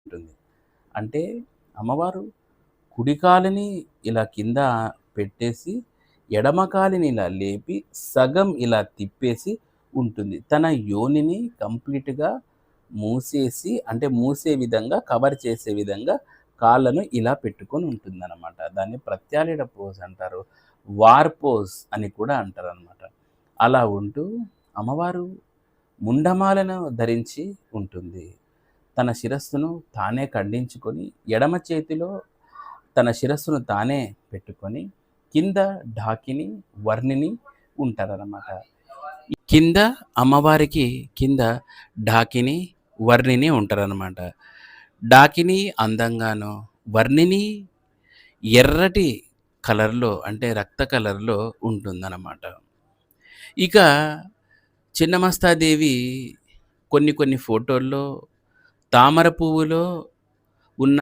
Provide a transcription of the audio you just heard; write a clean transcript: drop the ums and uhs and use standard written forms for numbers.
ఉంటుంది. అంటే అమ్మవారు కుడి కాలుని ఇలా కింద పెట్టేసి, ఎడమ కాలుని ఇలా లేపి, సగం ఇలా తిప్పేసి ఉంటుంది. తన యోనిని కంప్లీట్‌గా మూసేసి అంటే మూసే విధంగా, కవర్ చేసే విధంగా కాళ్ళను ఇలా పెట్టుకొని ఉంటుందనమాట. దాన్ని ప్రత్యాళిడ పోజ్ అంటారు. వార్ పోజ్ అని కూడా అంటారనమాట. అలా ఉంటూ అమ్మవారు ముండమాలను ధరించి ఉంటుంది. తన శిరస్సును తానే ఖండించుకొని, ఎడమ చేతిలో తన శిరస్సును తానే పెట్టుకొని, కింద ఢాకిని, వర్ణిని ఉంటారనమాట. కింద అమ్మవారికి కింద ఢాకిని, వర్ణిని ఉంటారనమాట. ఢాకిని అందంగాను, వర్ణిని ఎర్రటి కలర్‌లో అంటే రక్త కలర్‌లో ఉంటుందనమాట. ఇక చిన్నమస్తాదేవి కొన్ని కొన్ని ఫోటోల్లో తామర పువ్వులో